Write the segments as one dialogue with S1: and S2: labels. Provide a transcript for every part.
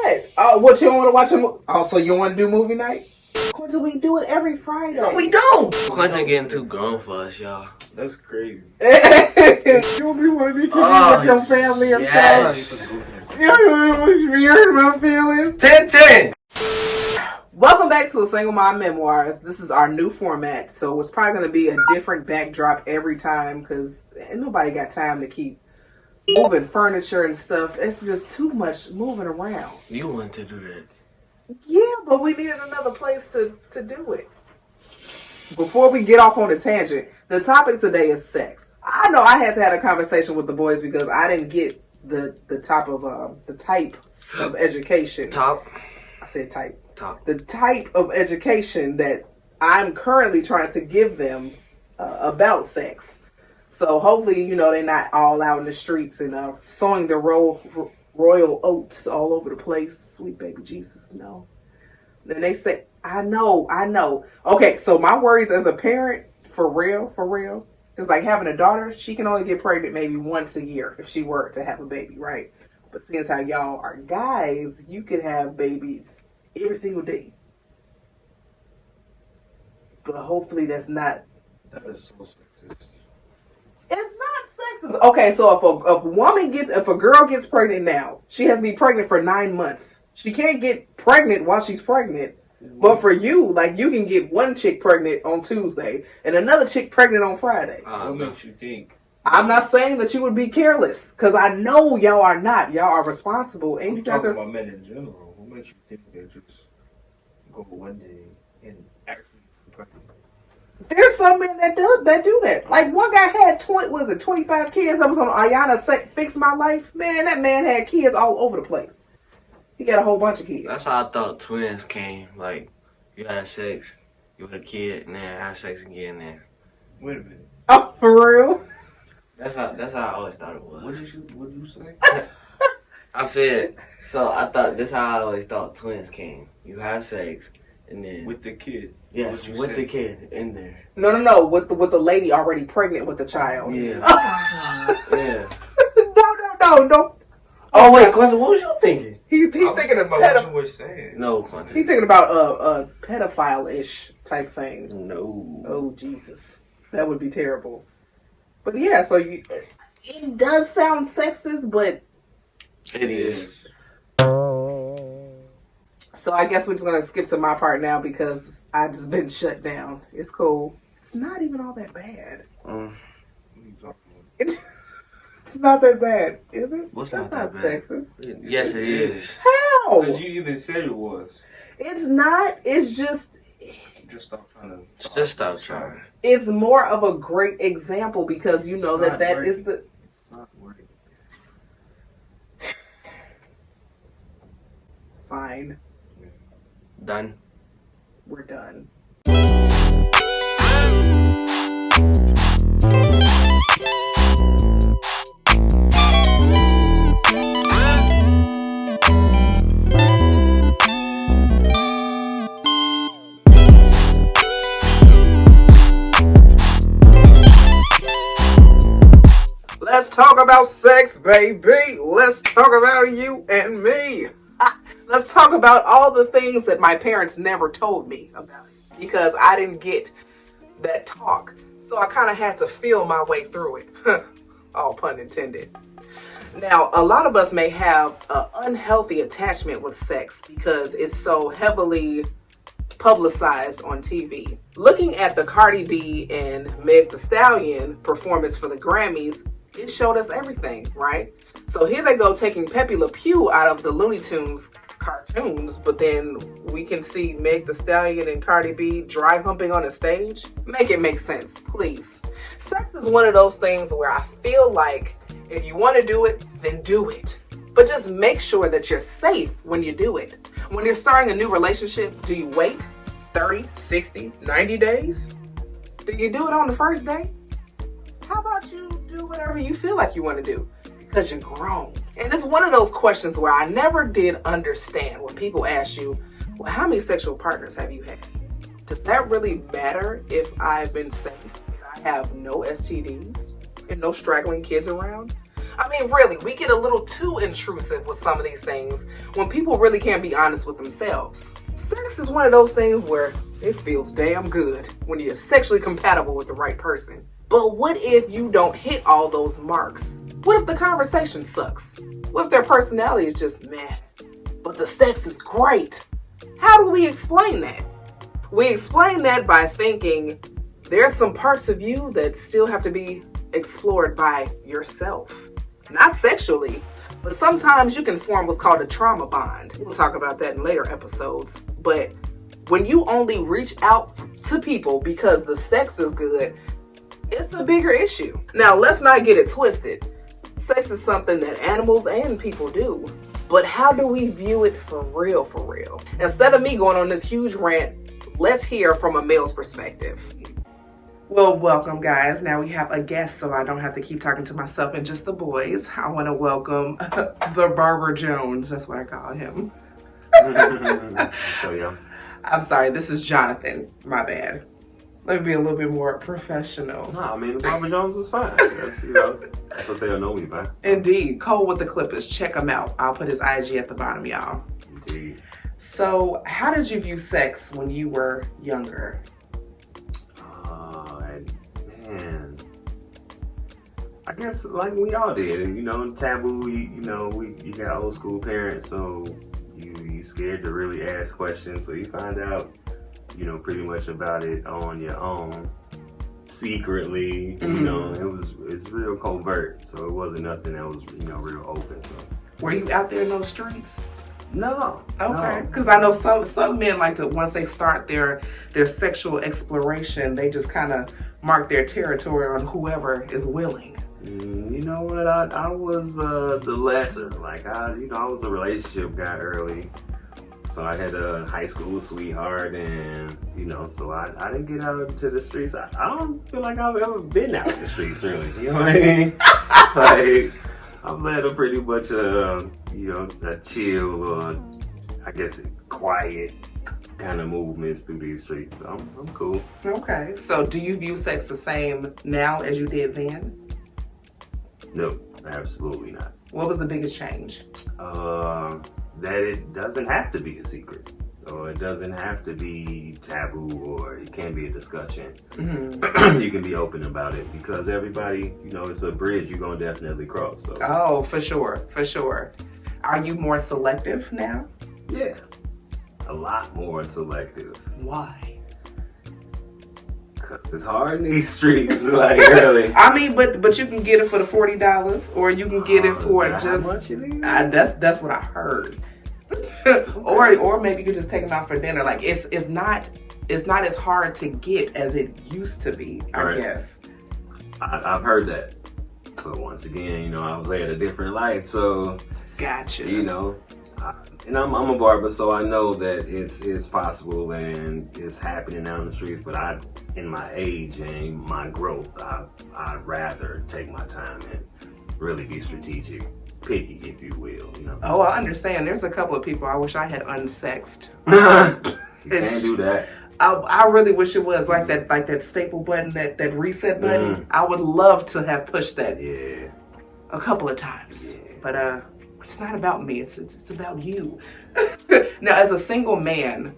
S1: what? Oh, what you want to watch a movie? Oh, so you want to do movie night? Quentin, we do it every Friday.
S2: No, we don't.
S3: Quentin getting too grown for us, y'all.
S2: That's crazy.
S1: You don't be wanting to be kicking with your family and stuff. You hurt my feelings.
S3: 10-10.
S1: Welcome back to A Single Mom Memoirs. This is our new format, so it's probably going to be a different backdrop every time because ain't nobody got time to keep moving furniture and stuff. It's just too much moving around.
S3: You want to do that?
S1: Yeah, but we needed another place to do it. Before we get off on a tangent, the topic today is sex. I know I had to have a conversation with the boys because I didn't get the type of education. I said type. The type of education that I'm currently trying to give them about sex. So hopefully, they're not all out in the streets and sowing their royal oats all over the place. Sweet baby Jesus, no. Then they say, I know. Okay, so my worries as a parent, for real, is like having a daughter, she can only get pregnant maybe once a year if she were to have a baby, right? But seeing as how y'all are guys, you could have babies every single day. But hopefully that's not...
S2: That is so sexist.
S1: It's not sexist. Okay, so if a girl gets pregnant now, she has to be pregnant for 9 months. She can't get pregnant while she's pregnant. But for you, like, you can get one chick pregnant on Tuesday and another chick pregnant on Friday.
S2: What makes you think?
S1: I'm not saying that you would be careless, because I know y'all are not. Y'all are responsible, and
S2: I'm
S1: you guys
S2: talking
S1: are.
S2: about men in general. What makes you think they just go one day and actually pregnant?
S1: There's some men that do that. Like, one guy had 25 kids. I was on Ayana Fix My Life. Man, that man had kids all over the place. He got a whole bunch of kids.
S3: That's how I thought twins came. Like, you had sex, you had a kid, and then have sex again. Then
S2: Wait a minute.
S1: Oh, for real?
S3: that's how I always thought it was.
S2: What did you say?
S3: I said, so I thought that's how I always thought twins came. You have sex, and then
S2: With the kid.
S3: yes, with the kid in there.
S1: No. With the lady already pregnant with the child.
S3: Yeah. Yeah.
S1: No.
S3: Oh wait, Quentin, what was you thinking?
S1: He
S2: I'm
S1: thinking of
S2: what you were saying.
S3: No, Quentin.
S1: He thinking about a pedophile-ish type thing.
S3: No.
S1: Oh, Jesus. That would be terrible. But yeah, so it does sound sexist, but...
S3: It is.
S1: So I guess we're just going to skip to my part now because I just been shut down. It's cool. It's not even all that bad.
S2: What are you talking about?
S1: It's not that bad, is it?
S3: What's
S1: That's
S3: not
S1: not
S3: that bad?
S1: sexist.
S3: Yes, it is.
S1: How?
S2: Because you even said it was.
S1: It's not. It's just...
S2: Just stop trying to...
S3: Just stop trying.
S1: It's more of a great example because you know that is the...
S2: It's not working.
S1: Fine.
S3: Done.
S1: We're done. Let's talk about sex, baby. Let's talk about you and me. Let's talk about all the things that my parents never told me about it because I didn't get that talk. So I kind of had to feel my way through it. All pun intended. Now, a lot of us may have an unhealthy attachment with sex because it's so heavily publicized on TV. Looking at the Cardi B and Meg Thee Stallion performance for the Grammys, it showed us everything, right? So here they go taking Pepe Le Pew out of the Looney Tunes cartoons, but then we can see Meg Thee Stallion and Cardi B dry humping on a stage. Make it make sense, please. Sex is one of those things where I feel like if you want to do it, then do it. But just make sure that you're safe when you do it. When you're starting a new relationship, do you wait 30, 60, 90 days? Do you do it on the first day? How about you do whatever you feel like you want to do? Because you're grown. And it's one of those questions where I never did understand when people ask you, well, how many sexual partners have you had? Does that really matter if I've been safe and I have no STDs and no straggling kids around? I mean, really, we get a little too intrusive with some of these things when people really can't be honest with themselves. Sex is one of those things where it feels damn good when you're sexually compatible with the right person. But what if you don't hit all those marks? What if the conversation sucks? What if their personality is just meh, but the sex is great? How do we explain that? We explain that by thinking there's some parts of you that still have to be explored by yourself. Not sexually, but sometimes you can form what's called a trauma bond. We'll talk about that in later episodes. But when you only reach out to people because the sex is good, it's a bigger issue. Now, let's not get it twisted. Sex is something that animals and people do. But how do we view it for real, for real? Instead of me going on this huge rant, let's hear from a male's perspective. Well, welcome, guys. Now we have a guest, so I don't have to keep talking to myself and just the boys. I want to welcome the Barber Jones. That's what I call him.
S4: So, yeah.
S1: I'm sorry, this is Jonathan. My bad. Let me be a little bit more professional.
S4: No, I mean, Barbara Jones was fine. That's, that's what they'll know me by. So.
S1: Indeed. Cole with the Clippers. Check him out. I'll put his IG at the bottom, y'all.
S4: Indeed.
S1: So, how did you view sex when you were younger?
S4: Man, I guess like we all did, taboo. You got old school parents, so you scared to really ask questions, so you find out, pretty much about it on your own, secretly. It's real covert, so it wasn't nothing that was real open. So.
S1: Were you out there in those streets?
S4: No.
S1: Okay, because I know some men like to, once they start their sexual exploration, they just kind of mark their territory on whoever is willing.
S4: You know what? I was the lesser. Like I was a relationship guy early, so I had a high school sweetheart, and so I didn't get out into the streets. I don't feel like I've ever been out in the streets, really. You know what I mean? Like I've led a pretty much a chill or I guess quiet kind of movements through these streets. So I'm cool.
S1: Okay. So do you view sex the same now as you did then?
S4: No, absolutely not.
S1: What was the biggest change?
S4: That it doesn't have to be a secret, or it doesn't have to be taboo, or it can't be a discussion. Mm-hmm. You can be open about it because everybody, it's a bridge you're gonna definitely cross. So.
S1: Oh, for sure. Are you more selective now?
S4: Yeah, a lot more selective.
S1: Why?
S4: Cause it's hard in these streets, like really.
S1: I mean, but you can get it for the $40, or you can get it for just.
S4: How much it is?
S1: That's what I heard. or maybe you could just take them out for dinner. Like it's not as hard to get as it used to be. I guess.
S4: I've heard that, but once again, I was led a different life, so.
S1: Gotcha.
S4: And I'm a barber, so I know that it's possible and it's happening out in the streets. But in my age and my growth, I'd rather take my time and really be strategic, picky, if you will.
S1: Oh, I understand. There's a couple of people I wish I had unsexed.
S4: You can't do that.
S1: I really wish it was like that staple button, that reset button. I would love to have pushed that.
S4: Yeah.
S1: A couple of times, but it's not about me. It's about you. Now, as a single man,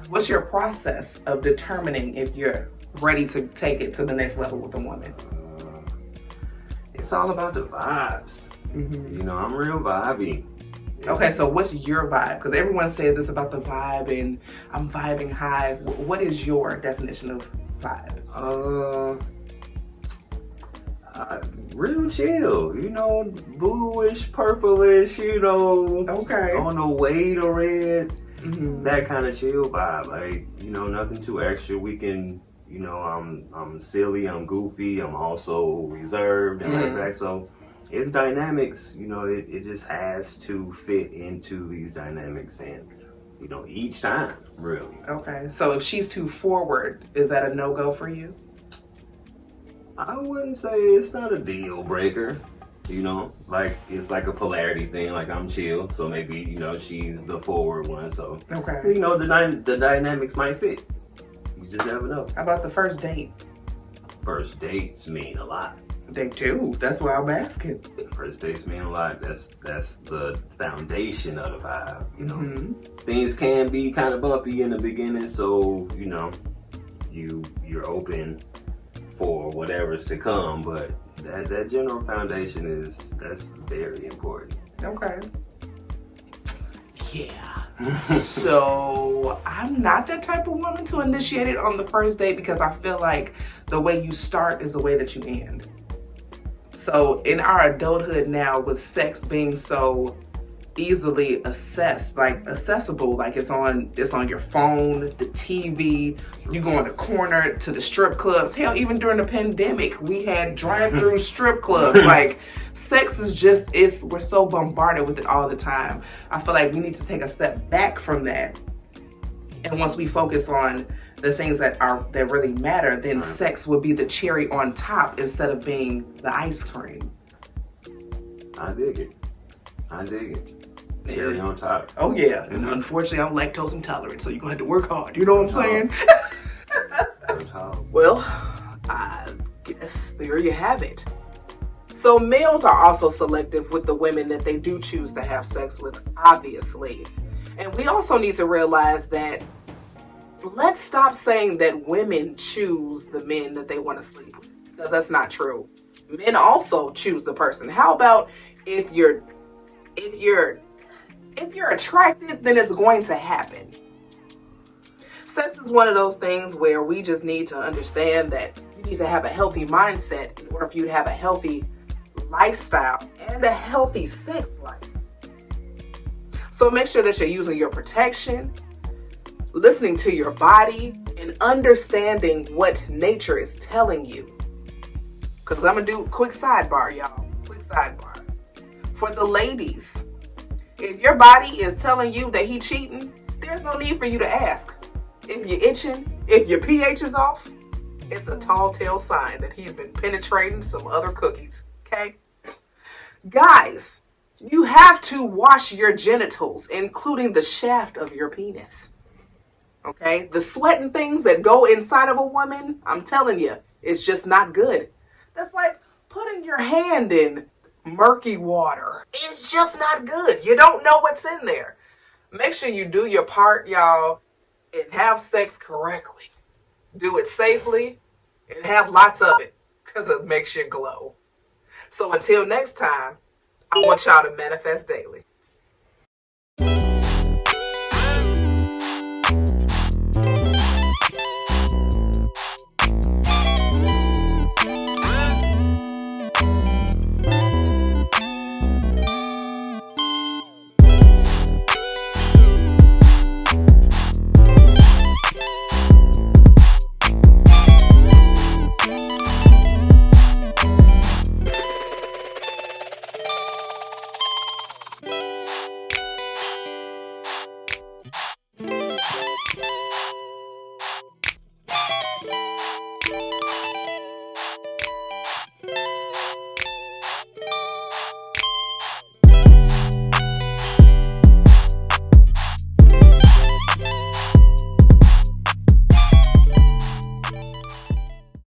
S1: what's your process of determining if you're ready to take it to the next level with a woman?
S4: It's all about the vibes. Mm-hmm. I'm real vibey.
S1: Okay, so what's your vibe? Because everyone says it's about the vibe and I'm vibing high. What is your definition of vibe?
S4: Real chill, bluish, purplish,
S1: Okay.
S4: On the way to red, that kind of chill vibe. Like, nothing too extra. We can, I'm silly, I'm goofy, I'm also reserved and like that. So it's dynamics, it just has to fit into these dynamics and, each time, really.
S1: Okay, so if she's too forward, is that a no-go for you?
S4: I wouldn't say it's not a deal breaker, like it's like a polarity thing. Like I'm chill, so maybe she's the forward one. So
S1: okay,
S4: the dynamics might fit. You just never know.
S1: How about the first date?
S4: first dates mean a lot.
S1: They do. That's why I'm asking.
S4: First dates mean a lot. That's the foundation of the vibe. You know,
S1: Mm-hmm.
S4: things can be kind of bumpy in the beginning, so you know, you're open for whatever's to come. But that general foundation that's very important.
S1: Okay. Yeah. So I'm not that type of woman to initiate it on the first date because I feel like the way you start is the way that you end. So in our adulthood now, with sex being so easily accessible, like it's on your phone, the TV, you go in the corner to the strip clubs. Hell, even during the pandemic, we had drive-through strip clubs. Like, sex is we're so bombarded with it all the time. I feel like we need to take a step back from that. And once we focus on the things that really matter, then sex would be the cherry on top instead of being the ice cream.
S4: I dig it. Cherry on top.
S1: Oh yeah. And unfortunately, I'm lactose intolerant, so you're gonna have to work hard. You know what I'm saying? Well, I guess there you have it. So males are also selective with the women that they do choose to have sex with, obviously. And we also need to realize that let's stop saying that women choose the men that they want to sleep with, because that's not true. Men also choose the person. How about if you're attracted, then it's going to happen. Sex is one of those things where we just need to understand that you need to have a healthy mindset in order for you to have a healthy lifestyle and a healthy sex life. So make sure that you're using your protection, listening to your body, and understanding what nature is telling you. Because I'm going to do a quick sidebar, y'all. Quick sidebar. For the ladies, if your body is telling you that he's cheating, there's no need for you to ask. If you're itching, if your pH is off, it's a tall tale sign that he's been penetrating some other cookies, okay? Guys, you have to wash your genitals, including the shaft of your penis, okay? The sweat and things that go inside of a woman, I'm telling you, it's just not good. That's like putting your hand in murky water. It's just not good. You don't know what's in there. Make sure you do your part, y'all, and have sex correctly. Do it safely and have lots of it, because it makes you glow. So until next time, I want y'all to manifest daily.